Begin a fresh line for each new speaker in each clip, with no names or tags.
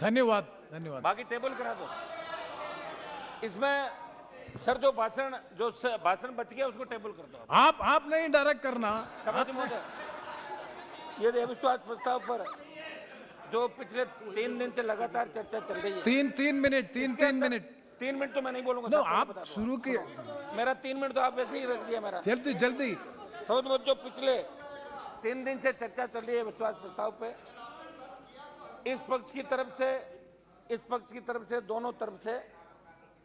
धन्यवाद धन्यवाद।
बाकी टेबल करा दो। इसमें सर जो भाषण बच गया उसको टेबल कर दो।
आप नहीं डायरेक्ट करना।
सभापति महोदय, ये अविश्वास प्रस्ताव पर जो पिछले 3 दिन से लगातार चर्चा चल रही है।
3 मिनट 3 मिनट
3 मिनट तो मैं नहीं बोलूंगा।
नो, आप शुरू किए।
मेरा 3 मिनट तो आप वैसे ही रख दिया मेरा।
जल्दी जल्दी।
सभापति महोदय, जो पिछले 3 दिन से चर्चा चल रही है विश्वास प्रस्ताव पे, इस पक्ष की तरफ से दोनों तरफ से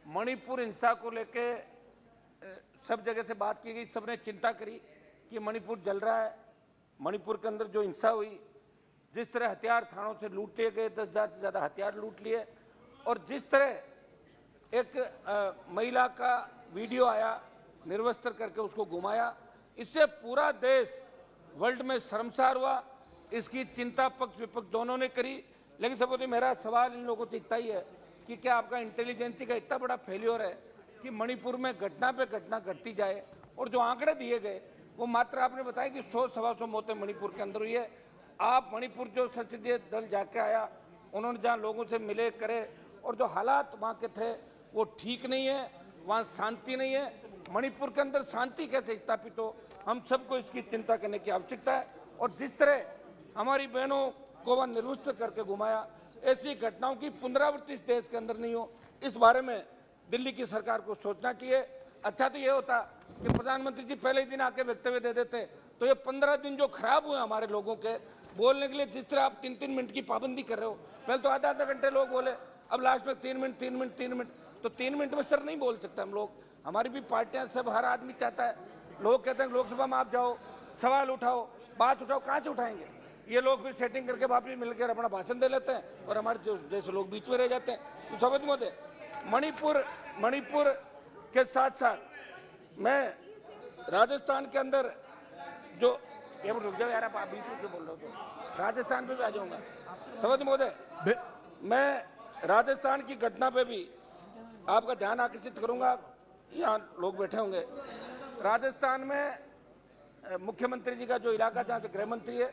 मणिपुर हिंसा को लेके सब जगह से बात की गई। सबने चिंता करी कि मणिपुर जल रहा है, मणिपुर के अंदर जो हिंसा हुई, जिस तरह हथियार थानों से लूट लिए गए, 10,000 से ज्यादा हथियार लूट लिए, और जिस तरह एक महिला का वीडियो आया निर्वस्त्र करके उसको घुमाया, इससे पूरा देश वर्ल्ड में शर्मसार हुआ। इसकी चिंता पक्ष विपक्ष दोनों ने करी। लेकिन सभापति, मेरा सवाल इन लोगों से इतना ही है कि क्या आपका इंटेलिजेंसी का इतना बड़ा फेल्योर है कि मणिपुर में घटना पे घटना घटती जाए, और जो आंकड़े दिए गए वो मात्र आपने बताया कि 100-125 मौतें मणिपुर के अंदर हुई है। आप मणिपुर जो संसदीय दल जाके आया, उन्होंने जहाँ लोगों से मिले करे, और जो हालात वहाँ के थे वो ठीक नहीं है, वहाँ शांति नहीं है। मणिपुर के अंदर शांति कैसे स्थापित हो, हम सबको इसकी चिंता करने की आवश्यकता है। और जिस तरह हमारी बहनों को वह निर्वस्त्र करके घुमाया, ऐसी घटनाओं की पुनरावृत्ति इस देश के अंदर नहीं हो, इस बारे में दिल्ली की सरकार को सोचना चाहिए। अच्छा तो ये होता कि प्रधानमंत्री जी पहले ही दिन आके वक्तव्य दे देते, तो ये 15 दिन जो खराब हुए हमारे लोगों के बोलने के लिए, जिस तरह आप 3-3 मिनट की पाबंदी कर रहे हो, पहले तो आधा घंटे लोग बोले, अब लास्ट में 3 मिनट, तो 3 मिनट में सर नहीं बोल सकते हम लोग। हमारी भी पार्टियां, सब हर आदमी चाहता है, लोग कहते हैं लोकसभा में आप जाओ, सवाल उठाओ, बात उठाओ, कहाँ से उठाएंगे? ये लोग फिर सेटिंग करके वापस मिलकर अपना भाषण दे लेते हैं, और हमारे जैसे लोग बीच में रह जाते हैं। तो सभापति महोदय, मणिपुर के साथ साथ मैं राजस्थान के अंदर जो रुक जाओ यार, आप बीच में क्यों बोल रहे हो? तो राजस्थान पे भी आ जाऊंगा। सभापति महोदय, मैं राजस्थान की घटना पे भी आपका ध्यान आकर्षित करूंगा। यहाँ लोग बैठे होंगे। राजस्थान में मुख्यमंत्री जी का जो इलाका जहाँ से गृह मंत्री है,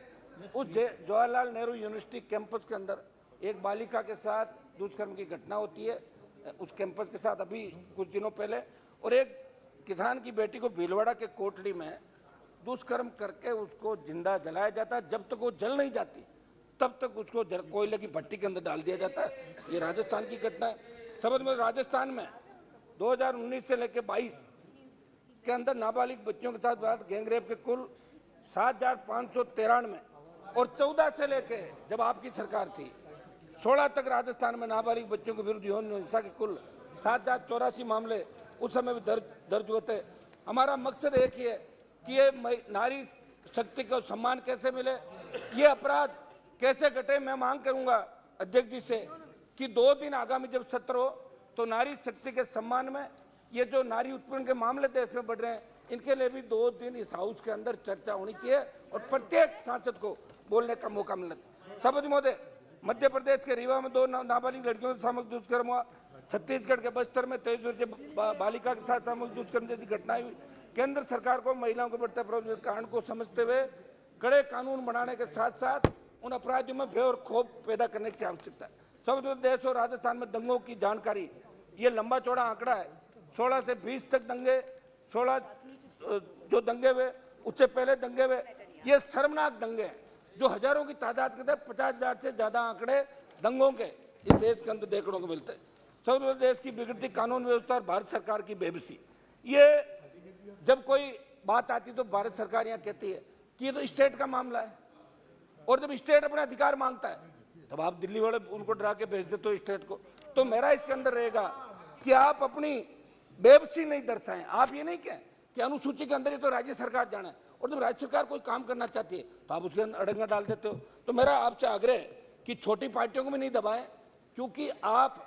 उस जवाहरलाल नेहरू यूनिवर्सिटी कैंपस के अंदर एक बालिका के साथ दुष्कर्म की घटना होती है। उस कैंपस के साथ अभी कुछ दिनों पहले, और एक किसान की बेटी को भीलवाड़ा के कोटड़ी में दुष्कर्म करके उसको जिंदा जलाया जाता है। जब तक वो जल नहीं जाती तब तक उसको कोयले की भट्टी के अंदर डाल दिया जाता है। ये राजस्थान की घटना है। समझ में, राजस्थान में 2019 से लेकर 22 के अंदर नाबालिग बच्चियों के साथ गैंगरेप के कुल 7,593, और 14 से लेके जब आपकी सरकार थी 16 तक राजस्थान में नाबालिग बच्चों के विरुद्ध यौन हिंसा के कुल 7,084 मामले उस समय भी दर्ज हुए थे। हमारा मकसद एक ही है कि ये नारी शक्ति को सम्मान कैसे मिले, ये अपराध कैसे घटे। मैं मांग करूंगा अध्यक्ष जी से कि 2 दिन आगामी जब सत्र हो तो नारी शक्ति के सम्मान में ये जो नारी उत्पीड़न के मामले देश में बढ़ रहे हैं, इनके लिए भी 2 दिन इस हाउस के अंदर चर्चा होनी चाहिए, और प्रत्येक सांसद को बोलने का मौका मिलना चाहिए। सभापति महोदय, मध्य प्रदेश के रीवा में 2 नाबालिग लड़कियों से सामूहिक दुष्कर्म हुआ। छत्तीसगढ़ के बस्तर में 23 वर्षीय बालिका के साथ सामूहिक दुष्कर्म जैसी घटनाएं हुई। केंद्र सरकार को महिलाओं के बढ़ते अपराध के कारण को समझते हुए कड़े कानून बनाने के साथ साथ उन अपराधियों में भय और क्षोभ पैदा करने की आवश्यकता है। सब देश और राजस्थान में दंगों की जानकारी, ये लंबा चौड़ा आंकड़ा है। 16 से 20 तक दंगे, 16 जो दंगे हुए, उससे पहले दंगे हुए, ये शर्मनाक दंगे हैं जो हजारों की तादाद के थे। 50,000 से ज्यादा आंकड़े दंगों के इस देश के अंदर देखने को मिलते हैं। सब देश की बिगड़ती कानून व्यवस्था और भारत सरकार की बेबसी, ये जब कोई बात आती तो भारत सरकार यहाँ कहती है कि ये तो स्टेट का मामला है, और जब स्टेट अपने अधिकार मांगता है तब आप दिल्ली वाले उनको डरा के भेज देते हो स्टेट को। तो मेरा इसके अंदर रहेगा कि आप अपनी बेबसी नहीं दर्शाएं। आप ये नहीं कहें कि अनुसूची के अंदर ही तो राज्य सरकार जाना है, और जब राज्य सरकार कोई काम करना चाहती है तो आप उसके अंदर अड़ंगा डाल देते हो। तो मेरा आपसे आग्रह है कि छोटी पार्टियों को भी नहीं दबाएं, क्योंकि आप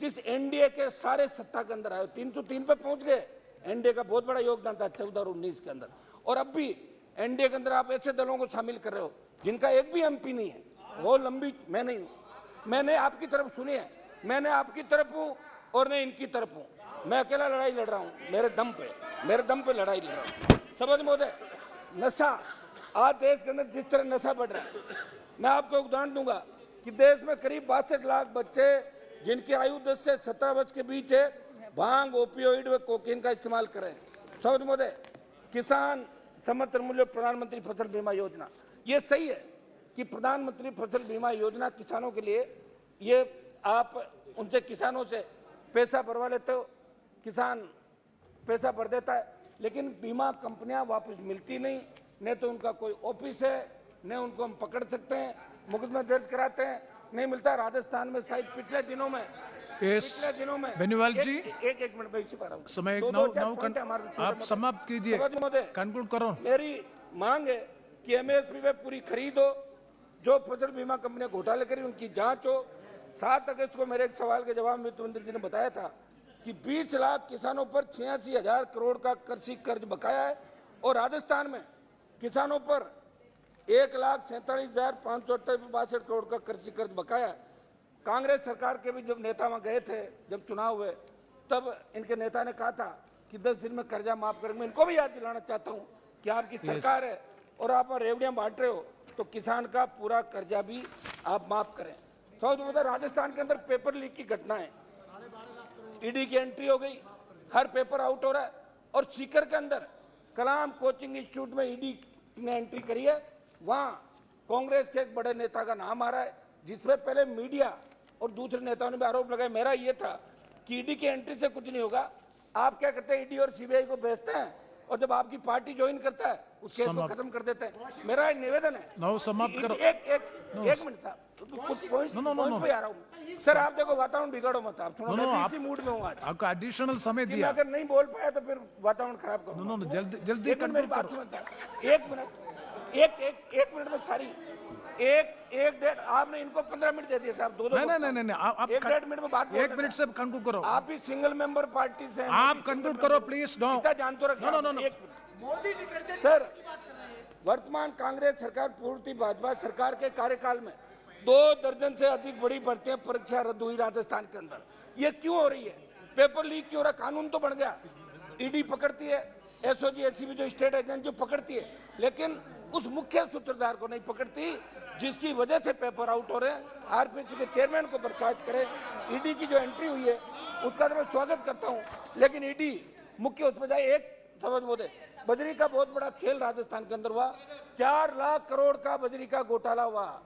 जिस एनडीए के सारे सत्ता के अंदर आए, 303 पे पहुंच गए। एनडीए का बहुत बड़ा योगदान था 14 और 19 के अंदर, और अब भी एनडीए के अंदर आप ऐसे दलों को शामिल कर रहे हो जिनका एक भी एमपी नहीं है। वो लंबी मैं नहीं हूं, मैंने आपकी तरफ सुनी है, मैंने आपकी तरफ हूं और मैं इनकी तरफ हूं। मैं अकेला लड़ाई लड़ रहा हूं, मेरे दम पे लड़ाई लड़ रहा हूं। सभापति महोदय, नशा आज देश के अंदर जिस तरह नशा बढ़ रहा है, मैं आपको उदाहरण दूंगा कि देश में करीब 62 लाख बच्चे जिनकी आयु 10 से 17 वर्ष के बीच है भांग, ओपियोइड व कोकीन का इस्तेमाल करें। समझ महोदय, किसान समर्थन मूल्य प्रधानमंत्री फसल बीमा योजना, ये सही है कि प्रधानमंत्री फसल बीमा योजना किसानों के लिए, ये आप उनसे किसानों से पैसा भरवा लेते हो, किसान पैसा भर देता है, लेकिन बीमा कंपनियां वापस मिलती नहीं, न तो उनका कोई ऑफिस है, न उनको हम पकड़ सकते हैं, मुकदमा दर्ज कराते हैं, नहीं मिलता। राजस्थान में शायद पिछले दिनों में
बेनीवाल जी,
एक मिनट में इसी पर
समय आप समाप्त कीजिए, कंक्लूड करो।
मेरी मांग है कि एमएसपी में पूरी खरीद हो, जो फसल बीमा कंपनियां घोटाले करी उनकी जांच हो। 7 अगस्त को मेरे एक सवाल के जवाब में वित्त मंत्री जी ने बताया था कि 20 लाख किसानों पर 86,000 करोड़ का कृषि कर्ज बकाया है और राजस्थान में किसानों पर 1,47,562 करोड़ का कृषि कर्ज बकाया है। कांग्रेस सरकार के भी जब नेता वहां गए थे, जब चुनाव हुए, तब इनके नेता ने कहा था कि 10 दिन में कर्जा माफ करेंगे। मैं इनको भी याद दिलाना चाहता हूं कि आपकी सरकार है और आप रेवड़ियां बांट रहे हो, तो किसान का पूरा कर्जा भी आप माफ करें। राजस्थान के अंदर पेपर लीक की घटना है, ईडी की एंट्री हो गई, हर पेपर आउट हो रहा है, और सीकर के अंदर कलाम कोचिंग इंस्टीट्यूट में ईडी ने एंट्री करी है, वहां कांग्रेस के एक बड़े नेता का नाम आ रहा है, जिसमें पहले मीडिया और दूसरे नेताओं ने भी आरोप लगाया। मेरा ये था कि ईडी की एंट्री से कुछ नहीं होगा, आप क्या करते हैं, ईडी और सीबीआई को भेजते हैं, और जब आपकी पार्टी ज्वाइन करता है उस केस को खत्म कर देते हैं। मेरा निवेदन है,
समाप्त करो।
एक मिनट साहब, कुछ पॉइंट पे आ रहा हूँ सर। आप देखो, वातावरण बिगाड़ो मत, आप थोड़ा मैं इसी मूड में हूँ आज,
आपका एडिशनल समय दिया,
अगर नहीं बोल पाया तो फिर वातावरण खराब करो।
जल्दी
एक मिनट में सारी एक डेढ़, आपने इनको 15 मिनट दे दिए साहब, दो
नहीं, आप
1.5 मिनट में बात,
1 मिनट से कंक्लूड करो।
आप भी सिंगल मेंबर पार्टी से,
आप कंक्लूड करो प्लीज। नो,
जान तो रखिए। मोदी सर, वर्तमान कांग्रेस सरकार पूर्ति भाजपा सरकार के कार्यकाल में 2 दर्जन से अधिक बड़ी भर्तियां परीक्षा रद्द हुई राजस्थान के अंदर। ये क्यों हो रही है? पेपर लीक क्यों हो रहा? कानून तो बन गया, ईडी पकड़ती है, एसओजी एसीबी जो स्टेट एजेंट जो पकड़ती है, लेकिन उस मुख्य सूत्रधार को नहीं पकड़ती, जिसकी वजह से पेपर आउट हो रहे हैं। आरपीसी के चेयरमैन को बर्खास्त करें। ईडी की जो एंट्री हुई है उसका तो मैं स्वागत करता हूं, लेकिन ईडी मुख्य उसमें जाए। एक समझ बोले, बजरी का बहुत बड़ा खेल राजस्थान के अंदर हुआ, 4 लाख करोड़ का बजरी का घोटाला हुआ।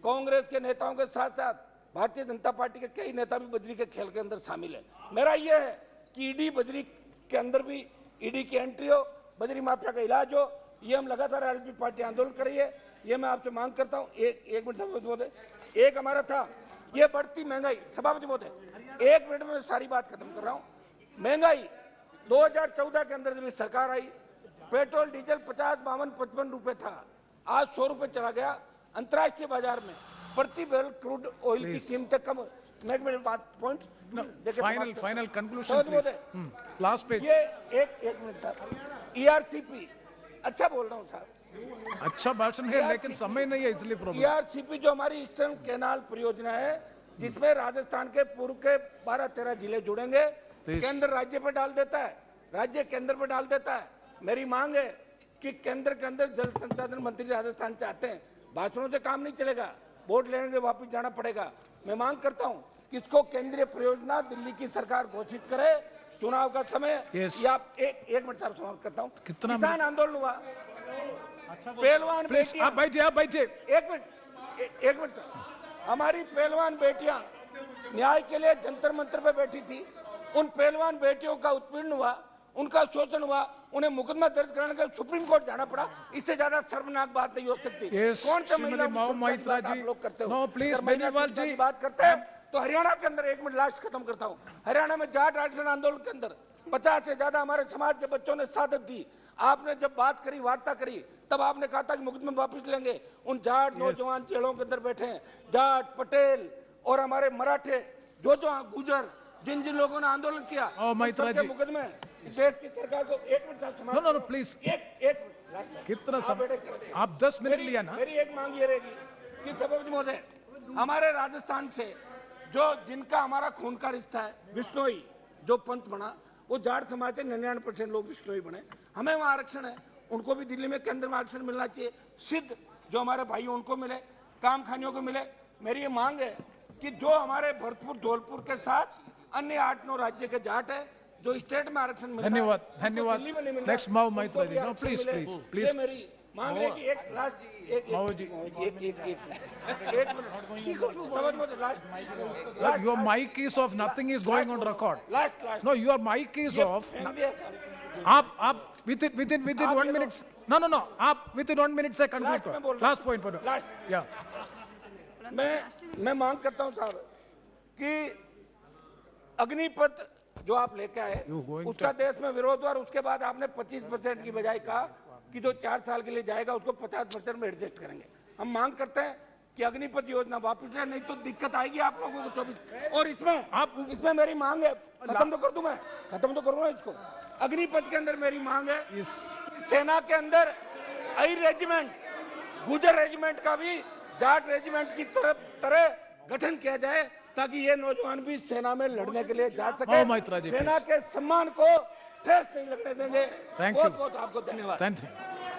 कांग्रेस के नेताओं के साथ साथ भारतीय जनता पार्टी के कई नेता भी बजरी के खेल के अंदर शामिल है। मेरा यह है कि ईडी बजरी के अंदर भी ईडी की एंट्री हो, बजरी माफिया का इलाज हो। ये हम लगातार एलपी पार्टी आंदोलन कर रही है, ये मैं आपसे मांग करता हूं। एक मिनट सभापति महोदय, एक हमारा था ये बढ़ती महंगाई। सभापति महोदय, 1 मिनट में सारी बात खत्म कर रहा हूं। महंगाई 2014 के अंदर जब सरकार आई, पेट्रोल डीजल 50, 52, 55 रुपए था, आज 100 रुपए चला गया। अंतर्राष्ट्रीय बाजार में प्रति बैरल क्रूड ऑयल की कीमतें कम। मेरे बात point
final conclusion last page.
ये एक मिनट साहब, ईआरसीपी अच्छा बोल रहा हूँ साहब,
अच्छा भाषण है, लेकिन समय नहीं है इसलिए प्रॉब्लम।
ईआरसीपी जो हमारी ईस्टर्न कैनाल परियोजना है, जिसमें राजस्थान के पूर्व के 12-13 जिले जुड़ेंगे, केंद्र राज्य पे डाल देता है, राज्य केंद्र पे डाल देता है। मेरी मांग है कि केंद्र के अंदर जल संसाधन मंत्री राजस्थान चाहते हैं, भाषणों से काम नहीं चलेगा, वोट लेने के वापिस जाना पड़ेगा। मैं मांग करता हूं कि इसको केंद्रीय परियोजना दिल्ली की सरकार घोषित करे। चुनाव का समय या एक मिनट साहब समाप्त करता हूं। किसान आंदोलन हुआ, पहलवान बेटियां,
आप बैठिए
एक मिनट हमारी पहलवान बेटियां न्याय के लिए जंतर मंतर पे बैठी थी। उन पहलवान बेटियों का उत्पीड़न हुआ, उनका शोषण हुआ, उन्हें मुकदमा दर्ज कराने के लिए सुप्रीम कोर्ट जाना पड़ा। इससे ज्यादा शर्मनाक बात नहीं हो सकती। कौन से महिला लोग करते हो?
नो प्लीज, बेनीवाल जी
बात करते हैं तो हरियाणा के अंदर, एक मिनट लास्ट खत्म करता हूं, हरियाणा में जाट आरक्षण आंदोलन के अंदर 50 से ज्यादा हमारे समाज के बच्चों ने शहादत दी। आपने जब बात करी, वार्ता करी, तब आपने कहा था कि मुकदमे वापस लेंगे। उन जाट नौजवान जेलों के अंदर बैठे हैं, जाट, पटेल और हमारे मराठे, जो गुजर, जिन जिन लोगों ने आंदोलन किया, मुकदमे देश की सरकार को। एक मिनट
नो प्लीज,
एक
कितना आप 10 मिनट लिया ना।
मेरी एक मांग ये रहेगी कि सभापति महोदय, हमारे राजस्थान से जो जिनका हमारा खून का रिश्ता है, बिश्नोई जो पंथ बना, वो जाट समाज से 99% लोग बिश्नोई बने। हमें वहाँ आरक्षण है, उनको भी दिल्ली में केंद्र में आरक्षण मिलना चाहिए। सिद्ध जो हमारे भाई उनको मिले, काम खानियों को मिले, मेरी ये मांग है कि जो हमारे भरतपुर धौलपुर के साथ अन्य 8-9 राज्य के जाट है जो स्टेट में आरक्षण मिलता है,
धन्यवाद,
उनको
धन्यवाद।
दिल्ली में नहीं मिल रहा,
Next, Mao
उनको
Maitra
भी
जी। No,
आरक्षण
please,
मिले।
please, please।
ये मेरी मांग है कि एक लास्ट
माओ जी।
एक मिनट समझ मत last
Your mic is off. Nothing is going on record.
Last
No, your mic is off. आप within 1 minute. No. आप within 1 minute से conclude
Last में बोल
करो.
रहा
Last point पर.
Last.
Yeah.
मैं मांग करता हूं साहब कि अग्निपथ जो आप लेके आए
You going
उसका देश में विरोध हुआ और उसके बाद आपने 25% की बजाय कहा कि जो 4 साल के लिए जाएगा उसको 50% में एडजस्ट करेंगे। हम मांग करते हैं कि अग्निपथ योजना वापस ले, नहीं तो दिक्कत आएगी आप लोगों को 24। और इसमें मेरी मांग है, खत्म तो कर दूं मैं, खत्म तो करूंगा इसको। अग्निपथ के अंदर मेरी मांग है सेना के अंदर आई रेजिमेंट, गुजर रेजिमेंट का भी जाट रेजिमेंट की तरह गठन किया जाए ताकि ये नौजवान भी सेना में लड़ने के लिए जा सके।
मैत्रा जी,
सेना के सम्मान को ठेस नहीं लगने देंगे।
Thank you.
बहुत आपको धन्यवाद।
Thank you.